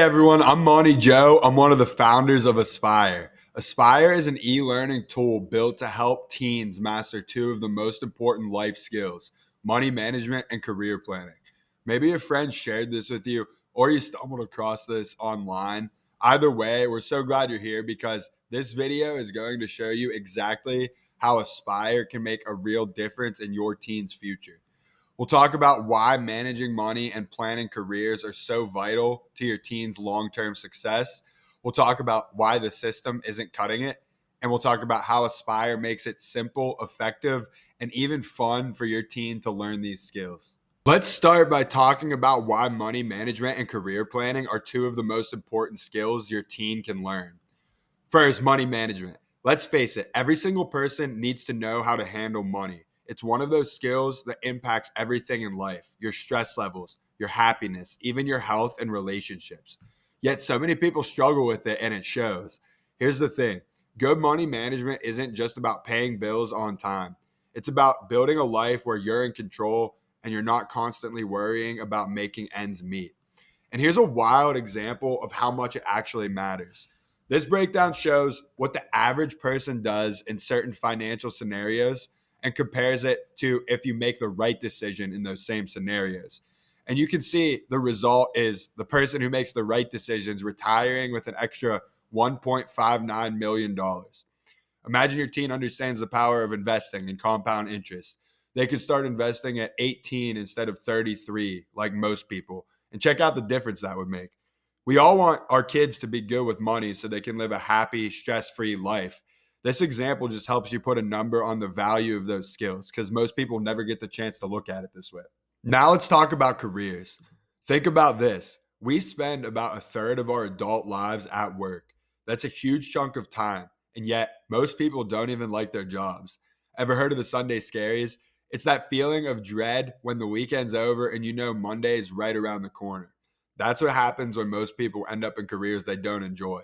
Everyone, I'm Monty Joe. I'm one of the founders of Aspire. Aspire is an e-learning tool built to help teens master two of the most important life skills: money management and career planning. Maybe a friend shared this with you or you stumbled across this online. Either way, we're so glad you're here because this video is going to show you exactly how Aspire can make a real difference in your teen's future. We'll talk about why managing money and planning careers are so vital to your teen's long-term success. We'll talk about why the system isn't cutting it. And we'll talk about how Aspire makes it simple, effective, and even fun for your teen to learn these skills. Let's start by talking about why money management and career planning are two of the most important skills your teen can learn. First, money management. Let's face it, every single person needs to know how to handle money. It's one of those skills that impacts everything in life: your stress levels, your happiness, even your health and relationships. Yet so many people struggle with it and it shows. Here's the thing: good money management isn't just about paying bills on time. It's about building a life where you're in control and you're not constantly worrying about making ends meet. And here's a wild example of how much it actually matters. This breakdown shows what the average person does in certain financial scenarios and compares it to if you make the right decision in those same scenarios. And you can see the result is the person who makes the right decisions retiring with an extra $1.59 million. Imagine your teen understands the power of investing and compound interest. They could start investing at 18 instead of 33, like most people. And check out the difference that would make. We all want our kids to be good with money so they can live a happy, stress-free life. This example just helps you put a number on the value of those skills because most people never get the chance to look at it this way. Now let's talk about careers. Think about this. We spend about a third of our adult lives at work. That's a huge chunk of time. And yet most people don't even like their jobs. Ever heard of the Sunday scaries? It's that feeling of dread when the weekend's over and you know Monday is right around the corner. That's what happens when most people end up in careers they don't enjoy.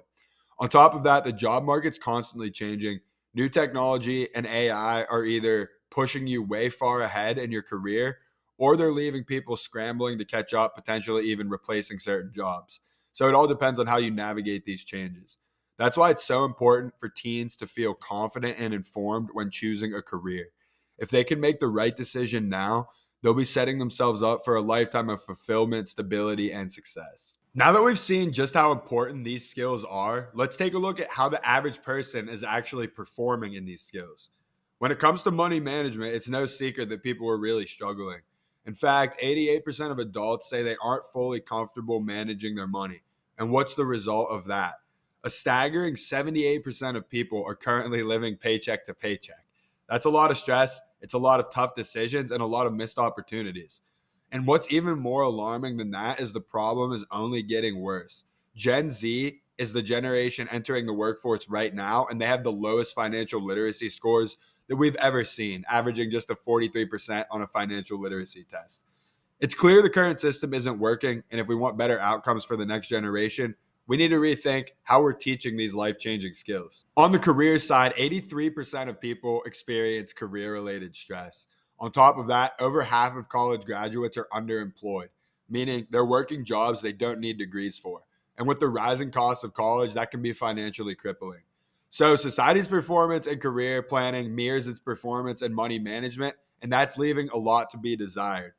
On top of that, the job market's constantly changing. New technology and AI are either pushing you way far ahead in your career or they're leaving people scrambling to catch up, potentially even replacing certain jobs. So it all depends on how you navigate these changes. That's why it's so important for teens to feel confident and informed when choosing a career. If they can make the right decision now, they'll be setting themselves up for a lifetime of fulfillment, stability, and success. Now that we've seen just how important these skills are, let's take a look at how the average person is actually performing in these skills. When it comes to money management, it's no secret that people are really struggling. In fact, 88% of adults say they aren't fully comfortable managing their money. And what's the result of that? A staggering 78% of people are currently living paycheck to paycheck. That's a lot of stress. It's a lot of tough decisions and a lot of missed opportunities. And what's even more alarming than that is the problem is only getting worse. Gen Z is the generation entering the workforce right now, and they have the lowest financial literacy scores that we've ever seen, averaging just a 43% on a financial literacy test. It's clear the current system isn't working, and if we want better outcomes for the next generation, we need to rethink how we're teaching these life-changing skills. On the career side, 83% of people experience career-related stress. On top of that, over half of college graduates are underemployed, meaning they're working jobs they don't need degrees for. And with the rising cost of college, that can be financially crippling. So society's performance and career planning mirrors its performance and money management, and that's leaving a lot to be desired.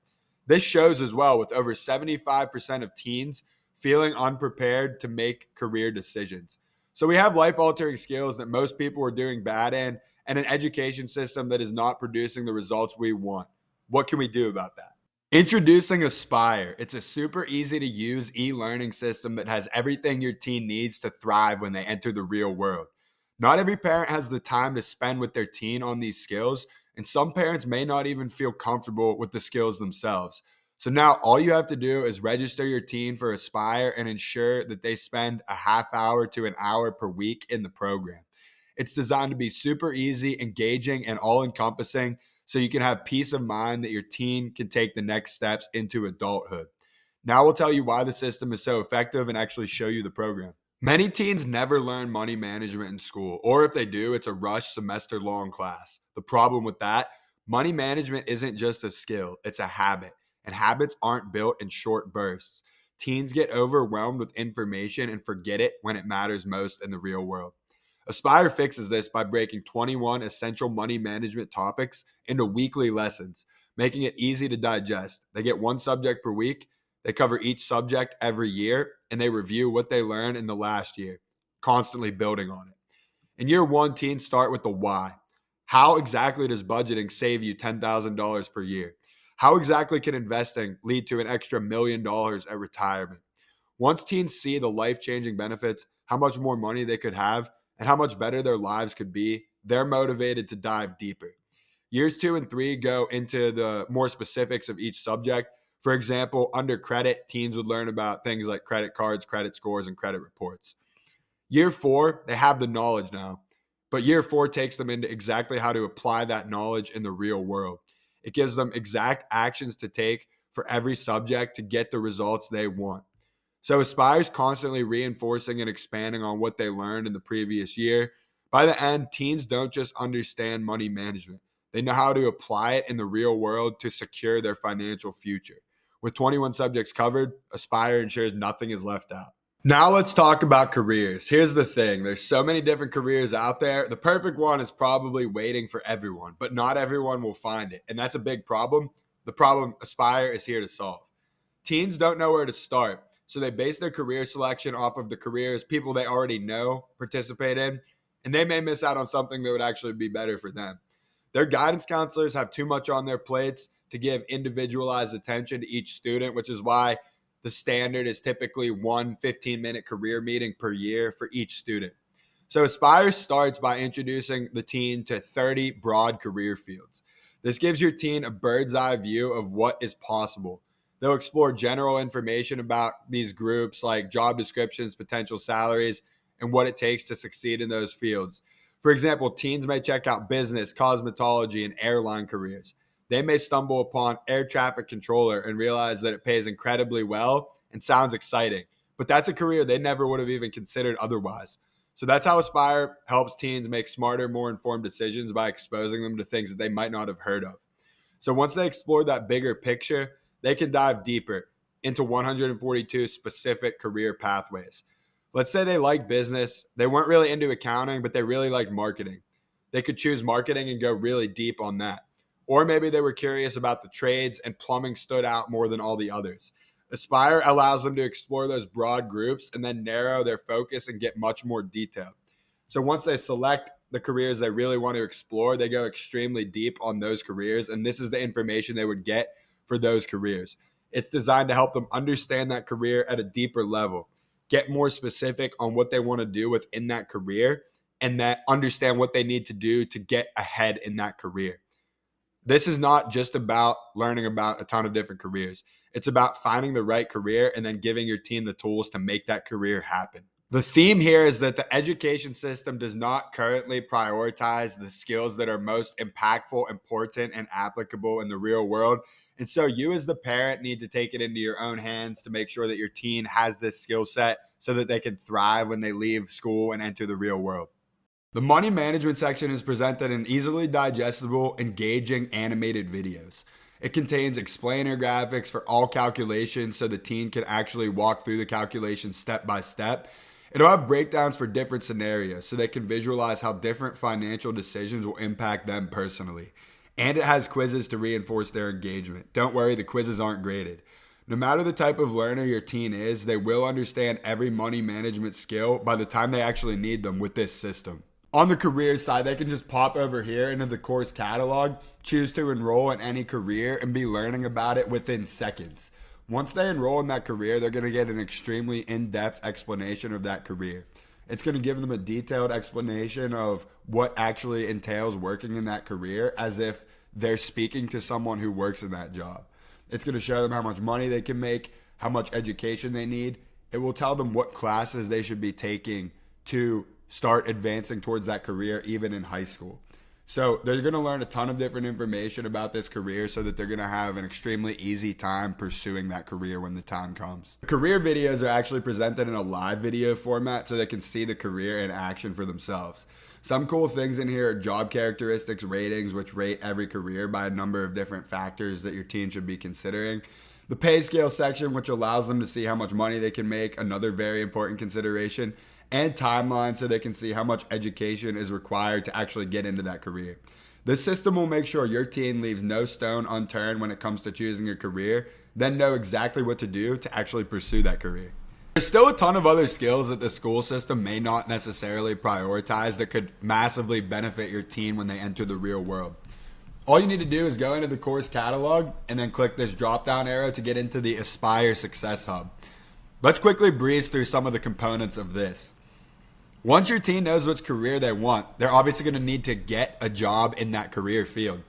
This shows as well with over 75% of teens feeling unprepared to make career decisions. So we have life-altering skills that most people are doing bad in and an education system that is not producing the results we want. What can we do about that? Introducing Aspire. It's a super easy to use e-learning system that has everything your teen needs to thrive when they enter the real world. Not every parent has the time to spend with their teen on these skills, and some parents may not even feel comfortable with the skills themselves. So now all you have to do is register your teen for Aspire and ensure that they spend a half hour to an hour per week in the program. It's designed to be super easy, engaging, and all-encompassing so you can have peace of mind that your teen can take the next steps into adulthood. Now we'll tell you why the system is so effective and actually show you the program. Many teens never learn money management in school, or if they do, it's a rush semester-long class. The problem with that, money management isn't just a skill, it's a habit. And habits aren't built in short bursts. Teens get overwhelmed with information and forget it when it matters most in the real world. Aspire fixes this by breaking 21 essential money management topics into weekly lessons, making it easy to digest. They get one subject per week, they cover each subject every year, and they review what they learned in the last year, constantly building on it. In year one, teens start with the why. How exactly does budgeting save you $10,000 per year? How exactly can investing lead to an extra $1 million at retirement? Once teens see the life-changing benefits, how much more money they could have, and how much better their lives could be, they're motivated to dive deeper. Years 2 and 3 go into the more specifics of each subject. For example, under credit, teens would learn about things like credit cards, credit scores, and credit reports. Year 4, they have the knowledge now, but year 4 takes them into exactly how to apply that knowledge in the real world. It gives them exact actions to take for every subject to get the results they want. So Aspire's constantly reinforcing and expanding on what they learned in the previous year. By the end, teens don't just understand money management. They know how to apply it in the real world to secure their financial future. With 21 subjects covered, Aspire ensures nothing is left out. Now let's talk about careers. Here's the thing. There's so many different careers out there. The perfect one is probably waiting for everyone, but not everyone will find it. And that's a big problem. The problem Aspire is here to solve. Teens don't know where to start, so they base their career selection off of the careers people they already know participate in, and they may miss out on something that would actually be better for them. Their guidance counselors have too much on their plates to give individualized attention to each student, which is why the standard is typically one 15-minute career meeting per year for each student. So Aspire starts by introducing the teen to 30 broad career fields. This gives your teen a bird's eye view of what is possible. They'll explore general information about these groups like job descriptions, potential salaries, and what it takes to succeed in those fields. For example, teens may check out business, cosmetology, and airline careers. They may stumble upon air traffic controller and realize that it pays incredibly well and sounds exciting, but that's a career they never would have even considered otherwise. So that's how Aspire helps teens make smarter, more informed decisions by exposing them to things that they might not have heard of. So once they explore that bigger picture, they can dive deeper into 142 specific career pathways. Let's say they like business, they weren't really into accounting, but they really liked marketing. They could choose marketing and go really deep on that. Or maybe they were curious about the trades and plumbing stood out more than all the others. Aspire allows them to explore those broad groups and then narrow their focus and get much more detailed. So once they select the careers they really want to explore, they go extremely deep on those careers, and this is the information they would get for those careers. It's designed to help them understand that career at a deeper level, get more specific on what they want to do within that career, and that understand what they need to do to get ahead in that career. This is not just about learning about a ton of different careers. It's about finding the right career and then giving your team the tools to make that career happen. The theme here is that the education system does not currently prioritize the skills that are most impactful, important, and applicable in the real world. And so you as the parent need to take it into your own hands to make sure that your teen has this skill set so that they can thrive when they leave school and enter the real world. The money management section is presented in easily digestible, engaging animated videos. It contains explainer graphics for all calculations so the teen can actually walk through the calculations step by step. It'll have breakdowns for different scenarios so they can visualize how different financial decisions will impact them personally. And it has quizzes to reinforce their engagement. Don't worry, the quizzes aren't graded. No matter the type of learner your teen is, they will understand every money management skill by the time they actually need them with this system. On the career side, they can just pop over here into the course catalog, choose to enroll in any career, and be learning about it within seconds. Once they enroll in that career, they're going to get an extremely in-depth explanation of that career. It's going to give them a detailed explanation of what actually entails working in that career as if they're speaking to someone who works in that job. It's going to show them how much money they can make, how much education they need. It will tell them what classes they should be taking to start advancing towards that career, even in high school. So they're going to learn a ton of different information about this career so that they're going to have an extremely easy time pursuing that career when the time comes. Career videos are actually presented in a live video format so they can see the career in action for themselves. Some cool things in here are job characteristics ratings, which rate every career by a number of different factors that your teen should be considering. The pay scale section, which allows them to see how much money they can make, another very important consideration, and timeline so they can see how much education is required to actually get into that career. This system will make sure your teen leaves no stone unturned when it comes to choosing a career, then know exactly what to do to actually pursue that career. There's still a ton of other skills that the school system may not necessarily prioritize that could massively benefit your teen when they enter the real world. All you need to do is go into the course catalog and then click this drop down arrow to get into the Aspire Success Hub. Let's quickly breeze through some of the components of this. Once your teen knows which career they want, they're obviously going to need to get a job in that career field.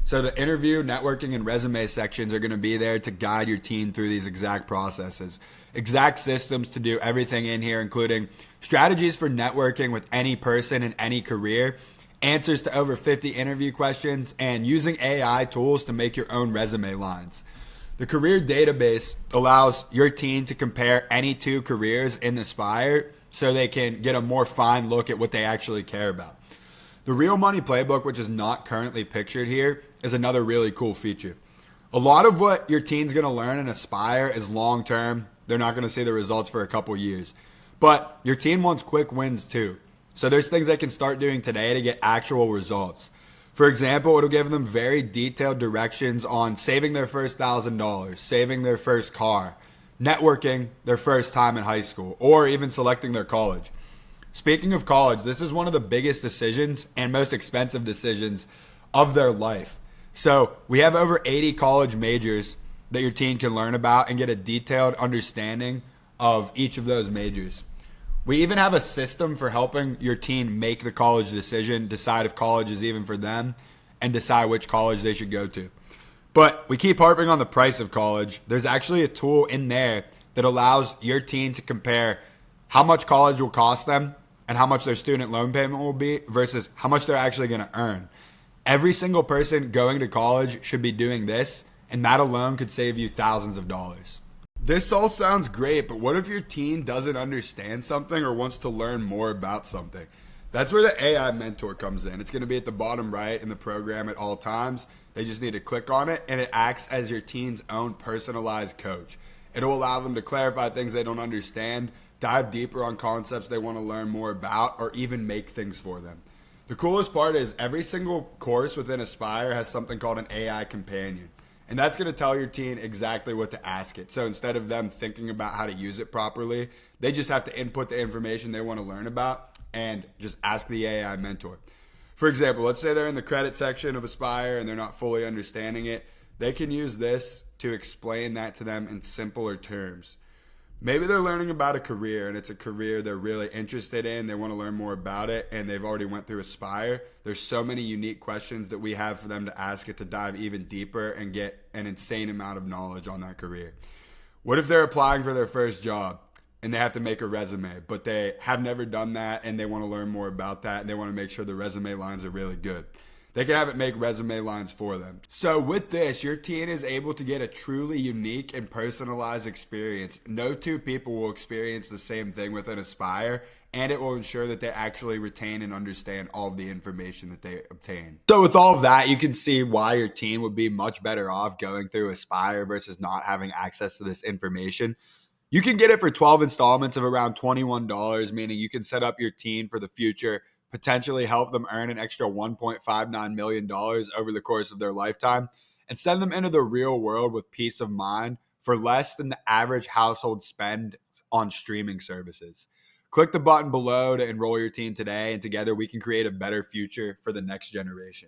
So the interview, networking, and resume sections are going to be there to guide your teen through these exact processes. Exact systems to do everything in here, including strategies for networking with any person in any career, answers to over 50 interview questions, and using AI tools to make your own resume lines. The career database allows your teen to compare any two careers in Aspire so they can get a more fine look at what they actually care about. The Real Money Playbook, which is not currently pictured here, is another really cool feature. A lot of what your teen's going to learn in Aspire is long term. They're not going to see the results for a couple years. But your teen wants quick wins too. So there's things they can start doing today to get actual results. For example, it'll give them very detailed directions on saving their first $1,000, saving their first car, networking their first time in high school, or even selecting their college. Speaking of college, this is one of the biggest decisions and most expensive decisions of their life. So we have over 80 college majors that your teen can learn about and get a detailed understanding of each of those majors. We even have a system for helping your teen make the college decision, decide if college is even for them, and decide which college they should go to. But we keep harping on the price of college. There's actually a tool in there that allows your teen to compare how much college will cost them and how much their student loan payment will be versus how much they're actually going to earn. Every single person going to college should be doing this, and that alone could save you thousands of dollars. This all sounds great, but what if your teen doesn't understand something or wants to learn more about something? That's where the AI mentor comes in. It's going to be at the bottom right in the program at all times. They just need to click on it, and it acts as your teen's own personalized coach. It'll allow them to clarify things they don't understand, dive deeper on concepts they want to learn more about, or even make things for them. The coolest part is every single course within Aspire has something called an AI companion. And that's going to tell your teen exactly what to ask it. So instead of them thinking about how to use it properly, they just have to input the information they want to learn about and just ask the AI mentor. For example, let's say they're in the credit section of Aspire and they're not fully understanding it. They can use this to explain that to them in simpler terms. Maybe they're learning about a career and it's a career they're really interested in. They want to learn more about it and they've already went through Aspire. There's so many unique questions that we have for them to ask it to dive even deeper and get an insane amount of knowledge on that career. What if they're applying for their first job and they have to make a resume, but they have never done that and they want to learn more about that and they want to make sure the resume lines are really good? They can have it make resume lines for them. So with this, your teen is able to get a truly unique and personalized experience. No two people will experience the same thing within Aspire, and it will ensure that they actually retain and understand all of the information that they obtain. So with all of that, you can see why your teen would be much better off going through Aspire versus not having access to this information. You can get it for 12 installments of around $21, meaning you can set up your teen for the future, potentially help them earn an extra $1.59 million over the course of their lifetime, and send them into the real world with peace of mind for less than the average household spend on streaming services. Click the button below to enroll your teen today, and together we can create a better future for the next generation.